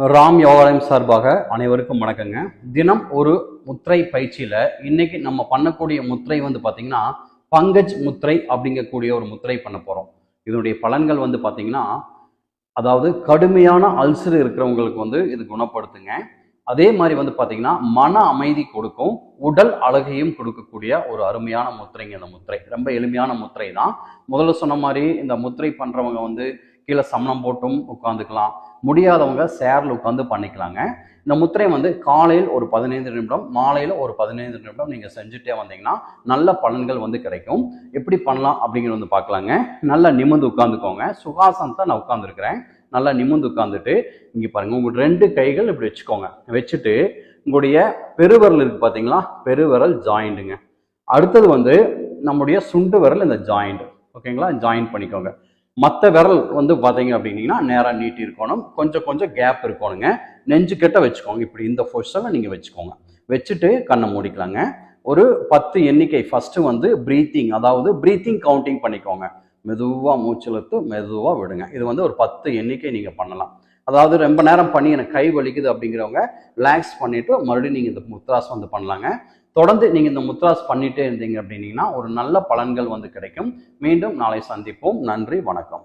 ராம் யோகாலயம் சார்பாக அனைவருக்கும் வணக்கங்க. தினம் ஒரு முத்திரை பயிற்சியில இன்னைக்கு நம்ம பண்ணக்கூடிய முத்திரை வந்து பாத்தீங்கன்னா பங்கஜ் முத்திரை அப்படிங்கக்கூடிய ஒரு முத்திரை பண்ண போறோம். இதனுடைய பலன்கள் வந்து பாத்தீங்கன்னா, அதாவது கடுமையான அல்சர் இருக்கிறவங்களுக்கு வந்து இது குணப்படுத்துங்க. அதே மாதிரி வந்து பாத்தீங்கன்னா மன அமைதி கொடுக்கும், உடல் அழகையும் கொடுக்கக்கூடிய ஒரு அருமையான முத்திரைங்க. இந்த முத்திரை ரொம்ப எளிமையான முத்திரை தான். முதல்ல சொன்ன மாதிரி இந்த முத்திரை பண்றவங்க வந்து கீழே சமணம் போட்டும் உட்காந்துக்கலாம், முடியாதவங்க சேர்ல உட்காந்து பண்ணிக்கலாங்க. இந்த முத்திரை வந்து காலையில் ஒரு 15 நிமிடம், மாலையில் ஒரு 15 நிமிடம் நீங்கள் செஞ்சுட்டே வந்தீங்கன்னா நல்ல பலன்கள் வந்து கிடைக்கும். எப்படி பண்ணலாம் அப்படிங்கிறது வந்து பார்க்கலாங்க. நல்லா நிமிர்ந்து உட்காந்துக்கோங்க. சுகாசனத்தை நான் உட்காந்துருக்கிறேன். நல்லா நிமிர்ந்து உட்காந்துட்டு இங்கே பாருங்க, உங்க 2 கைகள் இப்படி வச்சுக்கோங்க. வச்சுட்டு உங்களுடைய பெருவிரல் இருக்கு பார்த்தீங்களா, பெருவிரல் ஜாயிண்ட்டுங்க. அடுத்தது வந்து நம்முடைய சுண்டு விரல் இந்த ஜாயிண்ட், ஓகேங்களா, ஜாயின் பண்ணிக்கோங்க. மற்ற விரல் வந்து பார்த்தீங்க அப்படின்னீங்கன்னா நேராக நீட்டி இருக்கணும், கொஞ்சம் கொஞ்சம் கேப் இருக்கணுங்க. நெஞ்சு கிட்ட வச்சுக்கோங்க. இப்படி இந்த பொசிஷனில் நீங்கள் வச்சுக்கோங்க. வச்சுட்டு கண்ணை மூடிக்கலாங்க. ஒரு 10 எண்ணிக்கை ஃபர்ஸ்ட் வந்து பிரீத்திங், அதாவது பிரீத்திங் கவுண்டிங் பண்ணிக்கோங்க. மெதுவாக மூச்சிழுத்து மெதுவாக விடுங்க. இது வந்து ஒரு 10 எண்ணிக்கை நீங்கள் பண்ணலாம். அதாவது ரொம்ப நேரம் பண்ணி எனக்கு கை வலிக்குது அப்படிங்கிறவங்க ரிலாக்ஸ் பண்ணிட்டு மறுபடியும் நீங்கள் இந்த முத்ராஸ் வந்து பண்ணலாங்க. தொடர்ந்து நீங்கள் இந்த முத்ராஸ் பண்ணிட்டே இருந்தீங்க அப்படின்னீங்கன்னா ஒரு நல்ல பலன்கள் வந்து கிடைக்கும். மீண்டும் நாளை சந்திப்போம். நன்றி, வணக்கம்.